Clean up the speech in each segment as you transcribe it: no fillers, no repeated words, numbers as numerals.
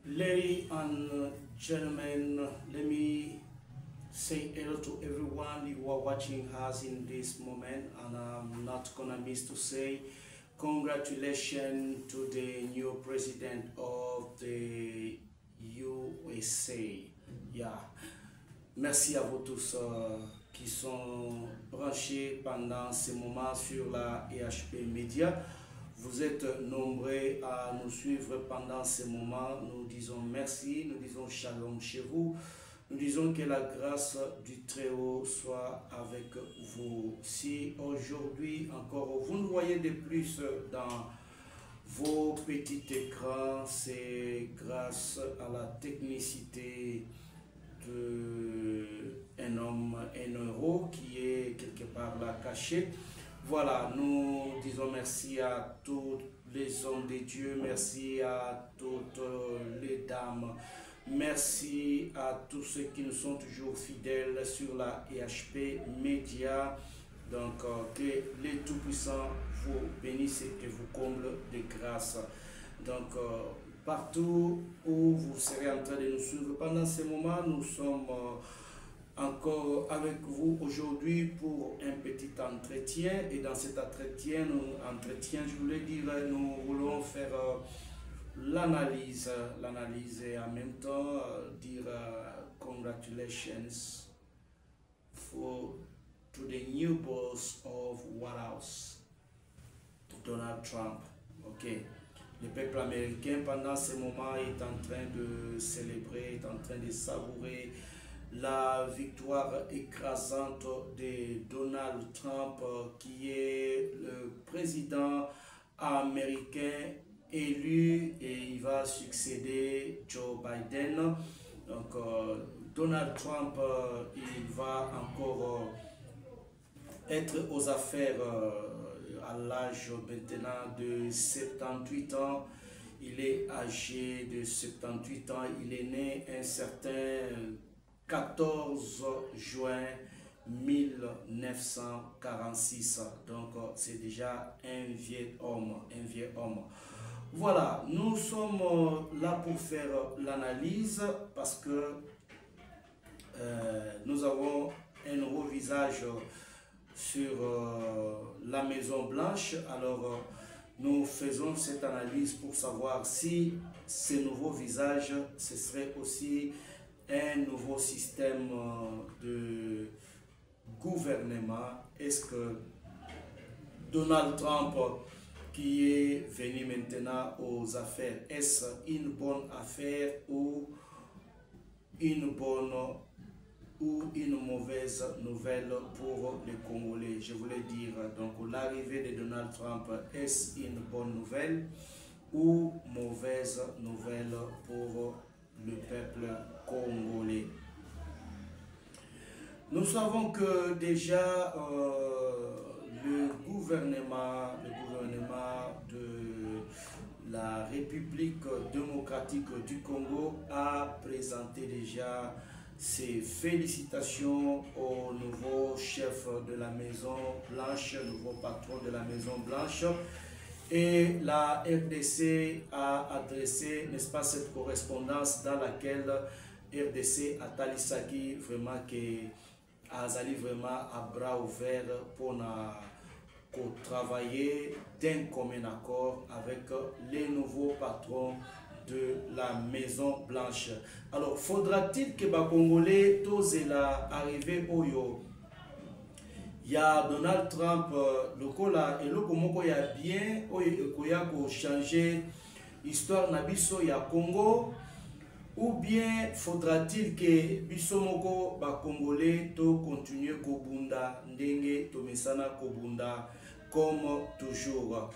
Ladies and gentlemen, let me say hello to everyone who are watching us in this moment, and I'm not gonna miss to say congratulations to the new president of the USA. Yeah. Merci à vous tous qui sont branchés pendant ces moments sur la EHP Media. Vous êtes nombreux à nous suivre pendant ces moments. Nous disons merci, nous disons shalom chez vous. Nous disons que la grâce du Très-Haut soit avec vous. Si aujourd'hui encore vous nous voyez de plus dans vos petits écrans, c'est grâce à la technicité d'un homme, un euro qui est quelque part là caché. Voilà, nous disons merci à tous les hommes de Dieu, merci à toutes les dames, merci à tous ceux qui nous sont toujours fidèles sur la EHP Media. Donc, que les Tout-Puissants vous bénissent et vous comblent de grâce. Donc, partout où vous serez en train de nous suivre pendant ces moments, nous sommes encore avec vous aujourd'hui pour un petit entretien. Et dans cet entretien, je voulais dire, nous voulons faire l'analyse et en même temps dire congratulations to the new boss of White House, Donald Trump. Ok. Le peuple américain, pendant ces moments, est en train de célébrer, est en train de savourer la victoire écrasante de Donald Trump, qui est le président américain élu, et il va succéder Joe Biden. Donc, Donald Trump, il va encore être aux affaires à l'âge maintenant de 78 ans. Il est âgé de 78 ans. Il est né un certain 14 juin 1946. Donc, c'est déjà un vieux homme. Voilà, nous sommes là pour faire l'analyse parce que nous avons un nouveau visage sur la Maison Blanche. Alors, nous faisons cette analyse pour savoir si ce nouveau visage, ce serait aussi un nouveau système de gouvernement. Est-ce que Donald Trump, qui est venu maintenant aux affaires, est-ce une bonne affaire ou une bonne ou une mauvaise nouvelle pour les Congolais? Je voulais dire, donc l'arrivée de Donald Trump, est-ce une bonne nouvelle ou mauvaise nouvelle pour le peuple congolais? Nous savons que déjà le gouvernement de la République démocratique du Congo a présenté déjà ses félicitations au nouveau chef de la Maison Blanche, nouveau patron de la Maison Blanche. Et la RDC a adressé, n'est-ce pas, cette correspondance dans laquelle RDC a talisaki vraiment que Azali vraiment à bras ouverts pour travailler d'un commun accord avec les nouveaux patrons de la Maison Blanche. Alors, faudra-t-il que les Congolais tous la arrivée au yo? Il y a Donald Trump, le cola et le komoko y a bien, il y a changer l'histoire nabiso ya Congo, ou bien faudra-t-il que bisomoko ba Congolais to continuer kobunda ndenge to mesana kobunda comme toujours?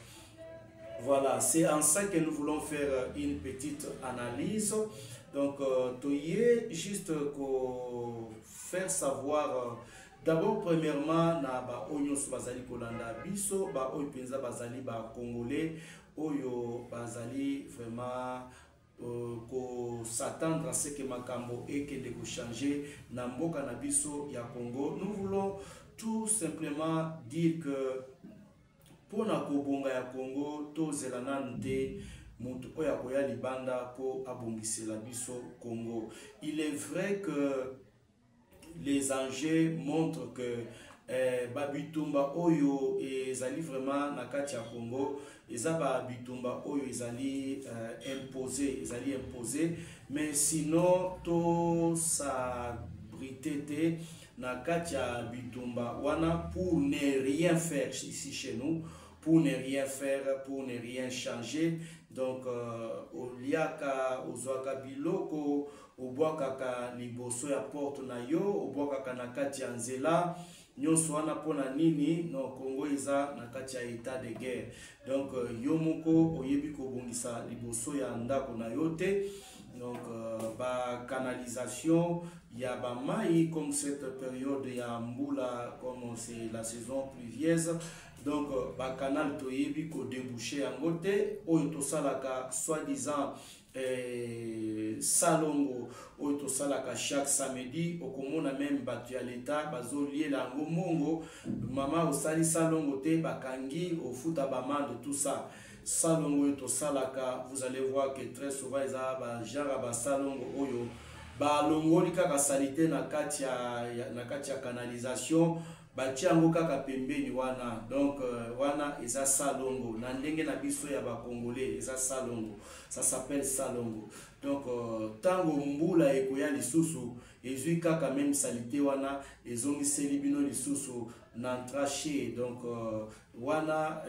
Voilà, c'est en ça que nous voulons faire une petite analyse. Donc, juste faire savoir, d'abord, premièrement, na ba onyos bazali kolanda biso, ba oyo penza bazali ba Congolais, oyo bazali vraiment s'attendre à ce que makambo et que de changer na mboka na biso ya Congo. Nous voulons tout simplement dire que pour na kobonga ya Congo, to zelana nte mutu oya koya libanda po abongisela biso Congo. Il est vrai que les enjeux montrent que babitumba oyo ezali vraiment na kati ya Congo, eza babitumba oyo ezali imposé, mais sinon to s'abriter te na kati ya bitumba wana pour ne rien faire ici chez nous, pour ne rien faire, pour ne rien changer. Donc oliaka ozwaka biloko obwakaka liboso ya porte na yo, obwakaka na kati ya nzela nyonso wana pona nini. No, Congo eza na kati ya état de guerre, donc yo moko oyebi kobongisa liboso ya ndako na yo te. Donc ba canalisation ya ba mai comme cette période ya mbula, comme c'est la saison pluvieuse, donc ba canal toyebi ko déboucher yango te, oyo tosalaka soi-disant salongo oyo tosalaka chaque samedi. Okomona même bato ya leta bazoliela yango mongo, mama osali salongo te bakangi ofuta bamande, tout ça. Salongo oyo tosalaka, vous allez voir que très souvent eza ba genre ba salongo oyo balongoli kaka salite na kati ya canalisation, batia yango kaka pembeni wana. Donc wana eza salongo na ndenge na biso ya ba congolais, eza salongo, ça s'appelle salongo. Donc tango mbula ekoya lisusu ezui kaka même salite wana ezongiseli bino lisusu na traché. Donc wana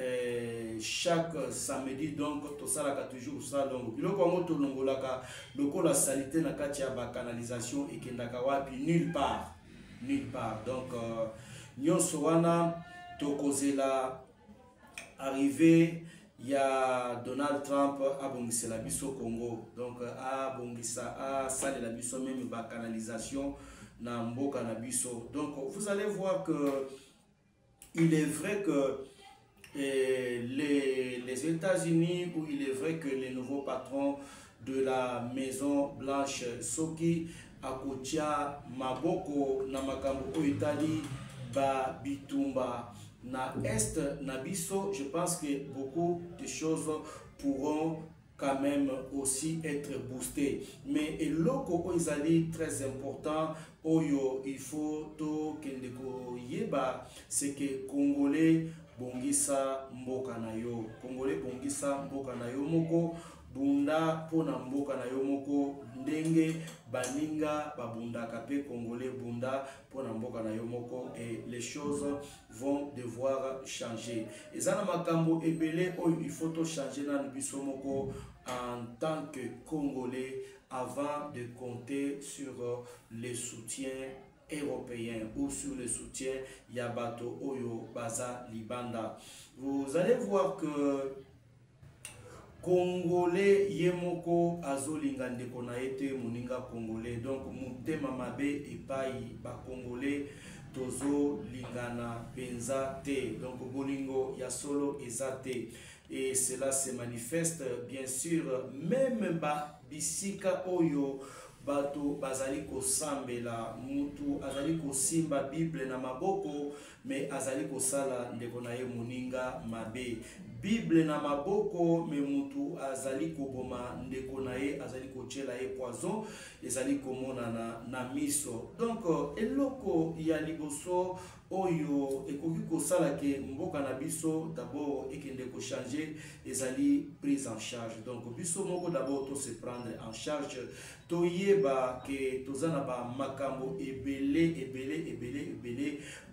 chaque samedi donc tosalaka toujours salongo. Biloko yango tolongolaka lokola salite na kati ya ba canalisation ekendaka wapi? Nulle part, nulle part. Donc nyonso wana tokozela arrivé ya Donald Trump abongisela biso Congo. Donc abongisa salela biso même ba canalisation na mboka na biso. Donc vous allez voir que il est vrai que les États-Unis, où il est vrai que les nouveaux patrons de la Maison Blanche soki akotia maboko na makambo oitali ba bitumba na est na biso, je pense que beaucoup de choses pourront quand même aussi être boostées. Mais eloko oizali très important oyo il faut to kendeko yeba, c'est que Congolais bongisa mboka na yo, Congolais bongisa mboka na yo moko, bunda pona mboka na yo moko ndenge baninga babundaka pe Congolais bunda pona mboka na yo moko, et les choses vont devoir changer. Ezana makambo ebele oyo il faut to changer na biso moko en tant que Congolais avant de compter sur les soutiens européens ou sur le soutien Yabato Oyo Baza Libanda. Vous allez voir que Congolais Yemoko Azolinga ndeko na ete moninga Congolais, donc mutema mabe epai ba Congolais tozo lingana penza te, donc bolingo ya solo ezate, et cela se manifeste bien sûr même ba bisika oyo bato bazali kosambela, mutu azali kosimba Bible na maboko mais azali kosala ndeko na ye moninga mabe. Bible na maboko me mutu azali koboma ndeko na ye, azali kotiela ye poison, ezali komona na miso. Donc eloko ya liboso oyo ekoki kosala ke mboka na biso d'abord ekende ko changer, ezali prise en charge. Donc biso moko d'abord to se prendre en charge, to yeba ke tozana ba makambo ebele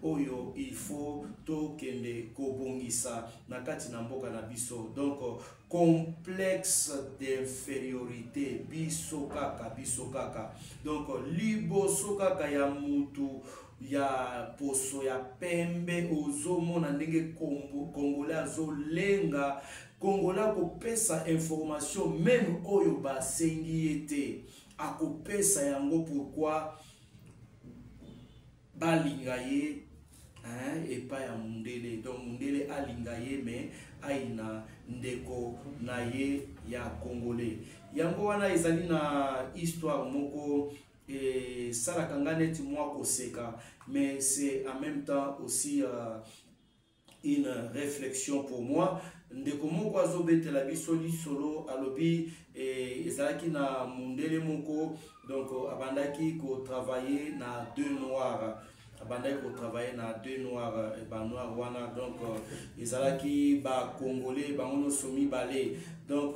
oyo il faut to kende ko bongisa na kati na mboka na biso. Donc complexe d'infériorité biso kaka, donc liboso kaka ya mutu ya poso ya pembe ozomona ndenge Congolais azolenga, Congolais kopesa information même oyo basengi ete akopesa yango, pourquoi balinga ye epa ya mundele. Donc mundele alinga ye mais aina ndeko na ye ya Congolais. Yango wana ezali na histoire moko et ça la kangane ti moi koseka, mais c'est en même temps aussi une réflexion pour moi. ndeko moko azobetela biso lisolo alobi ezalaki na mundele moko, donc abandaki ko travailler na deux noirs, abandaki ko travailler na deux noirs, ba noir wana, donc ezalaki ba congolais bango somi balé, donc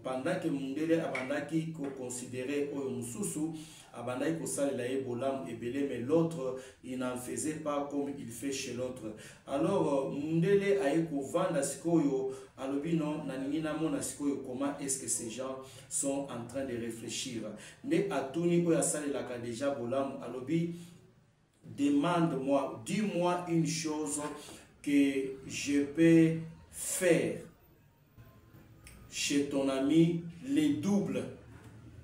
pendant que mundele abandaki ko considérer oyo mususu abandaki ko salela ye bolamu ebele, mais l'autre il n'en faisait pas comme il fait chez l'autre. Alors mundele aye ko vanda sikoyo alobi non naningi na mona sikoyo comment est-ce que ces gens sont en train de réfléchir. Ne atuni oyo asalelaka déjà bolamu alobi demande-moi, dis-moi une chose que je peux faire chez ton ami les doubles,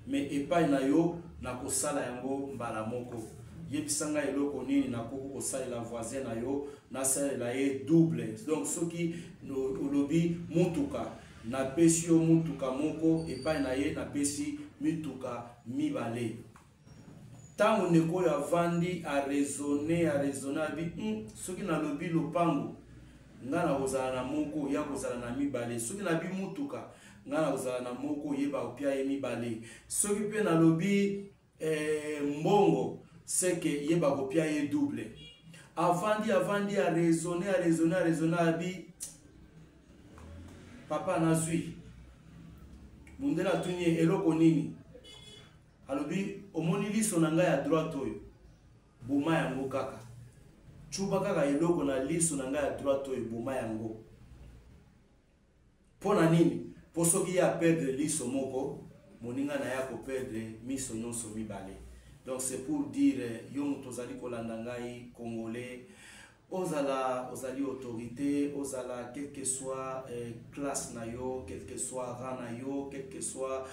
mais epai na yo na kosala yango mbala moko. Yebisanga eloko nini na koko kosala la voisin na yo na sala ye double. Donc soki no olobi mutuka na pesi yo mutuka moko epai na ye na pesi mituka mibale. Tango neko ya vandi a raisonner abi soki na lobi lopango nga na kozala na moko ya kozala na mibale, soki na bi mutuka nga na kozala na moko yeba opia ye mibale, soki pe na lobi mbongo seke yeba kopia ye double. Avandi a raisonner abi papa nazwi mundela tuni eloko nini alobi omoni liso na ngai ya droite oyo boma yango kaka chuba kaka eloko na liso na ngai ya droite oyo boma yango. Pona nini? Po soki ya perdre liso moko moninga na ya ko perdre miso nyonso mibale. Donc c'est pour dire yo muto zali kolanda ngai congolais ozali autorité, ozala quel que soit classe na yo, quel que soit rang na yo, quel que soit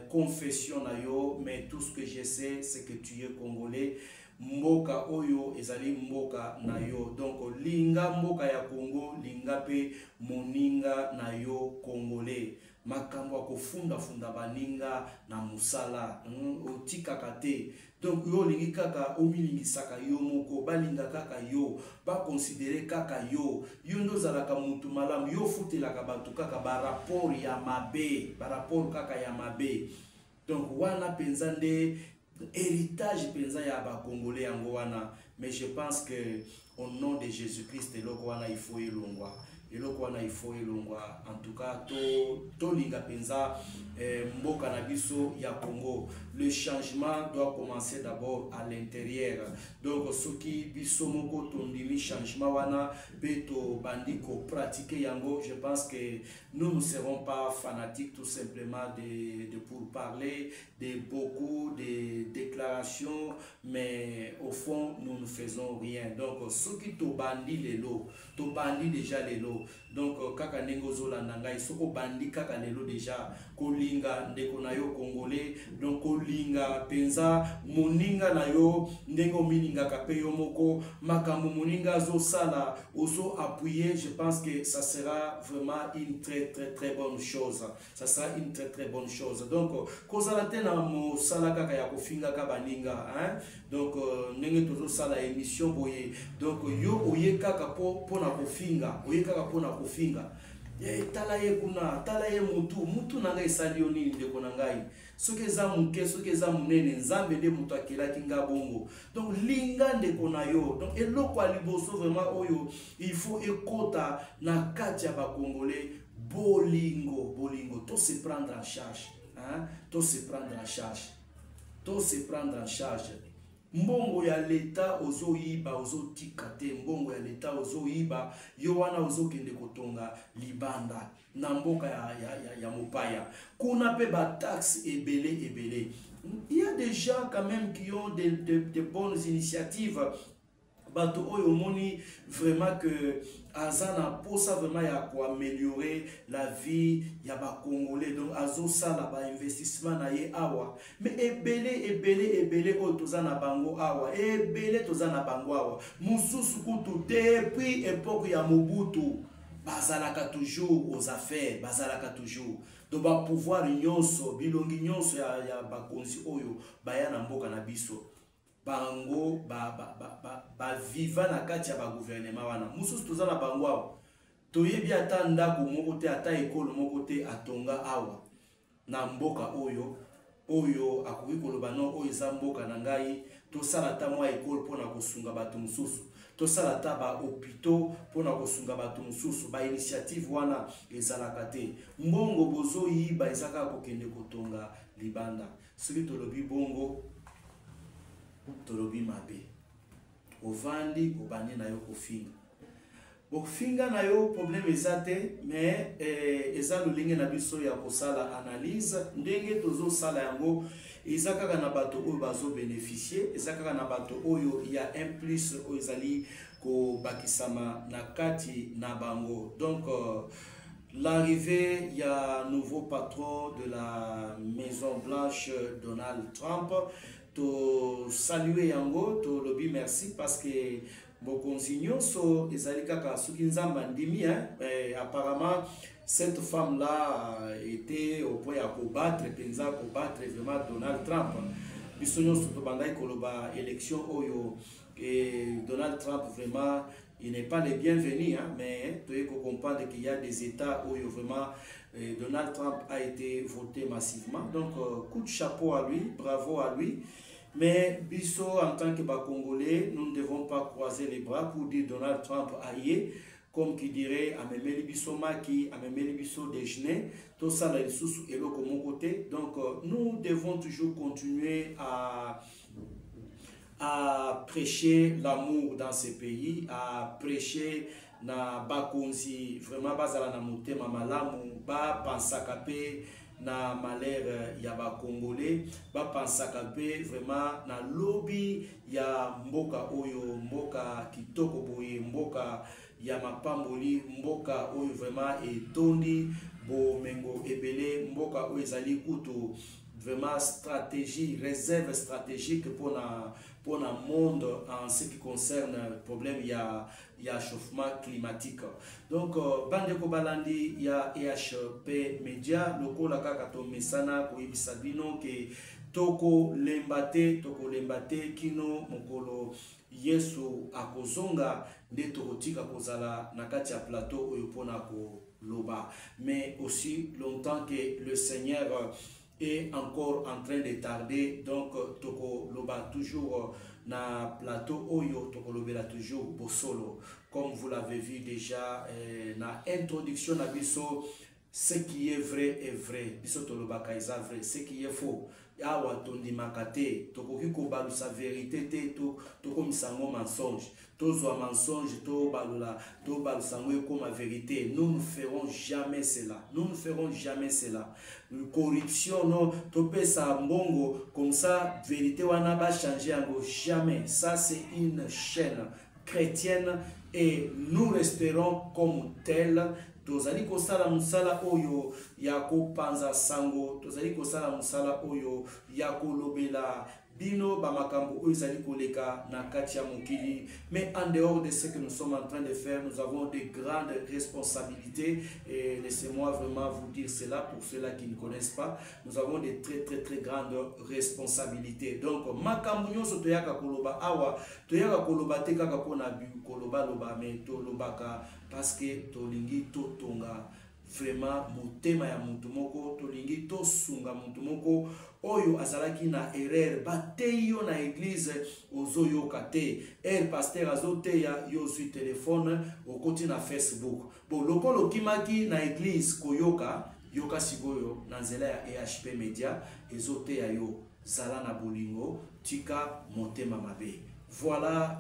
confession na yo, mais tout ce que je sais c'est que tu es congolais. Mboka oyo ezali mboka na yo, donc linga mboka ya Congo, linga pe moninga na yo congolais. Makambo akofunda funda baninga na musala otika kate. Donc yo lingi kaka omilingi saka yo moko balinga kaka yo ba considérer kaka yo ndo zalaka mutu malamu yo futelaka batu kaka ba rapport ya mabe, ba rapport kaka ya mabe. Donc wana penza nde héritage penza ya ba congolais yango wana, mais je pense que au nom de Jésus-Christ eloko wana il faut elongwa. Eloko wana il faut elongwa. En tout cas to linga penza mboka na biso ya Congo. Le changement doit commencer d'abord à l'intérieur. Donc soki biso moko tondimi changement wana beto bandiko pratiquer yango, je pense que nous ne serons pas fanatiques tout simplement de pour parler de beaucoup de déclarations, mais au fond nous ne faisons rien. Donc soki to bandi lelo, to bandi déjà lelo. Donc kaka nengo zolanda ngai soko bandi kaka lelo déjà kolinga ndeko na yo congolais, donc kolinga penza moninga na yo ndengo mininga kape yo moko makambo moninga zo sala ozo appuyer. Je pense que ça sera vraiment une très bonne chose. Ça sera une très bonne chose. Donc kozala tena mo sala kaka ya kofinga ka baninga hein. Donc ndenge tozo sala émission boye, donc yo oye kaka po na kofinga, oye kaka po na kofinga. Tala ye kuna, tala ye mutu na ngai sali yo nini ndeko na ngai. Soki eza muke, soki eza munene, nzambe nde mutu akelaki nga bongo. Donc linga ndeko na yo. Donc eloko ya liboso vraiment oyo il faut ekota na kati ya ba congolais bolingo. To se prendre en charge, hein? To se prendre en charge. Mbongo ya leta ozo yiba ozo tikate, mbongo ya leta ozo yiba yo wana ozo kende kotonga libanda na mboka ya mopaya. Kuna pe ba taxe ebele. Il y a des gens quand même qui ont de bonnes initiatives. Bato oyo moni vraiment que azana pour ça vraiment ya ko améliorer la vie ya ba congolais. Donc azo sala ba investissement na ye awa, mais ebele o tozana bango awa, ebele tozana bango awa mususu kutu depuis époque ya Mobutu bazalaka toujours aux affaires, bazalaka toujours do ba pouvoir nyonso bilongi nyonso ya ba konzi oyo baya na mboka na biso bango ba viva na kati ya ba gouvernement wana mususu tozana bango awa toyebi ata ndako moko te ata ekolo moko te atonga awa na mboka oyo akoki koloba no oyo eza mboka na ngai tosala ata mwa ekolo mpona kosunga bato mosusu tosala ata bahopito mpona kosunga bato mosusu bainitiative wana ezalaka te mbongo bozoyiba eza kaka kokende kotonga libanda soki tolobi bongo tolobi mabe ovandi obandi na yo kofinga bofinga na yo problème eza te mais eza lolenge na biso ya kosala analyse ndenge tozosala yango eza kaka na bato oyo bazobénéficier eza kaka na bato oyo ya un plus oyo ezali kobakisama na kati na bango donc l'arrivée ya nouveau patron de la Maison Blanche Donald Trump to saluer yango to lobby merci parce que bokonzi nyonso ezali kaka soki nzamba ndimi apparemment cette femme là était au point à combattre vraiment Donald Trump biso nyonso tobandaki koloba élection oyo et Donald Trump vraiment il n'est pas le bienvenu mais tu peux comprendre qu'il y a des états où vraiment Donald Trump a été voté massivement donc coup de chapeau à lui bravo à lui. Mais biso en tant que Congolais, nous ne devons pas croiser les bras pour dire Donald Trump aïe, comme qui dirait Amemeli biso maki, Amemeli biso déjeuner, tout ça là sous et l'autre mon côté. Donc nous devons toujours continuer à prêcher l'amour dans ces pays, à prêcher na bakonzi vraiment bazala na motema malamu ba pansaka pe na malheur ya ba Congolais ba pansaka pe vraiment na lobby ya mboka oyo mboka kitoko boye mboka ya mapamboli mboka oyo vraiment etondi bomengo ebele mboka oyo ezali kutu vraiment stratégie réserve stratégique pour la monde en ce qui concerne le problème il y a chauffement climatique donc bande ko balandi ya EHP Media lokola kaka to mesana ko ibisabino ke toko lembate kino mokolo Yesu akozonga nde tokotika kozala na kati ya plateau oyo pona ko loba mais aussi longtemps que le Seigneur est encore en train de tarder donc toko loba toujours na plateau oyo toko lobela toujours bosolo comme vous l'avez vu déjà na introduction na biso ce qui est vrai est vrai biso toloba kaisa vrai ce qui est faux awa tondi makate tokoki ko balu sa vérité te to comme sango mensonge tozwa mensonge to balula to balu sango comme vérité nous ne ferons jamais cela corruption non to pesa mbongo comme ça vérité wana ba changer yango jamais ça c'est une chaîne chrétienne et nous resterons comme tel tozali kosala musala oyo ya kopanza sango tozali kosala musala oyo ya kolobela bino bamakambo oyo ezali koleka na kati ya mokili mais en dehors de ce que nous sommes en train de faire nous avons de grandes responsabilités et laissez-moi vraiment vous dire cela pour ceux-là qui ne connaissent pas nous avons de très grandes responsabilités donc makambo nyonso toyaka koloba awa toyaka koloba te kaka pona bi koloba loba mais to lobaka parce que tolingi totonga vraiment motema ya mutu moko tolingi tosunga mutu moko oyo azalaki na erreur batei yo na église ozoyoka te pasteur azoteya yo zwi téléphone okoti na Facebook bon lokolo okimaki na église koyoka yoka sikoyo na nzela ya EHP Media ezoteya yo zala na bolingo tika motema mabe. Voilà,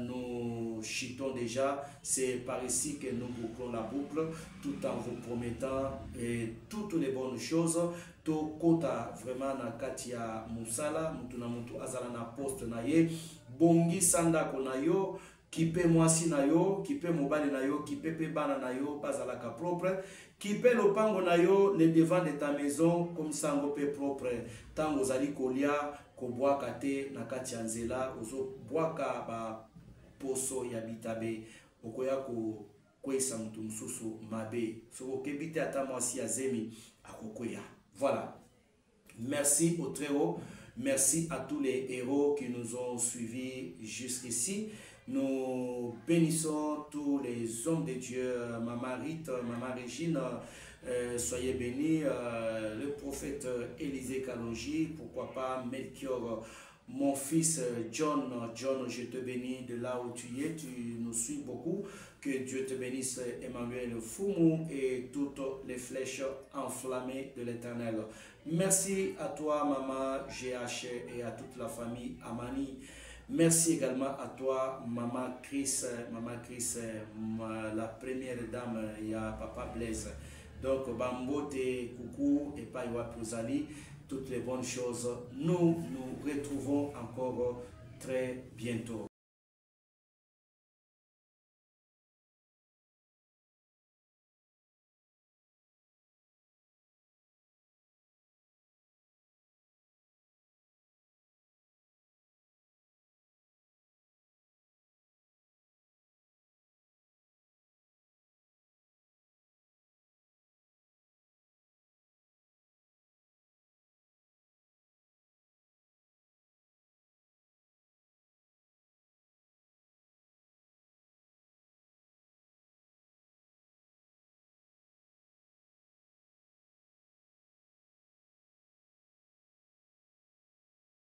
nous chitons déjà, c'est par ici que nous bouclons la boucle, tout en vous promettant toutes les bonnes choses. To kota vraiment na katia musala, mutu na mutu azala na poste na ye, bongi sanda kona yo, kipe mwasi na yo, kipe mobali na yo, kipe pe bana na yo, bazalaka propre, kipe lopango na yo, le devant de ta maison, comme ça on peut propre, tango zali kolia, kobwaka te na kati ya nzela ozo bwaka ba poso ya bitabe okoya ko kwesa mutu mususu mabe soko kebite ata mwasi ya zemi akokoya. Voilà, merci au très haut, merci à tous les héros qui nous ont suivis jusqu'ici Nous bénissons tous les hommes de Dieu, Maman Rite, Maman Régine, soyez bénis, le prophète Élisée Kalonji, pourquoi pas Melchior, mon fils John, je te bénis de là où tu es, tu nous suis beaucoup. Que Dieu te bénisse, Emmanuel Foumou, et toutes les flèches enflammées de l'Éternel. Merci à toi, Maman GH, et à toute la famille Amani. Merci également à toi, Maman Chris, la première dame, il y a Papa Blaise. Donc, Bambote, coucou, et Paiwa Pouzali, toutes les bonnes choses. Nous nous retrouvons encore très bientôt.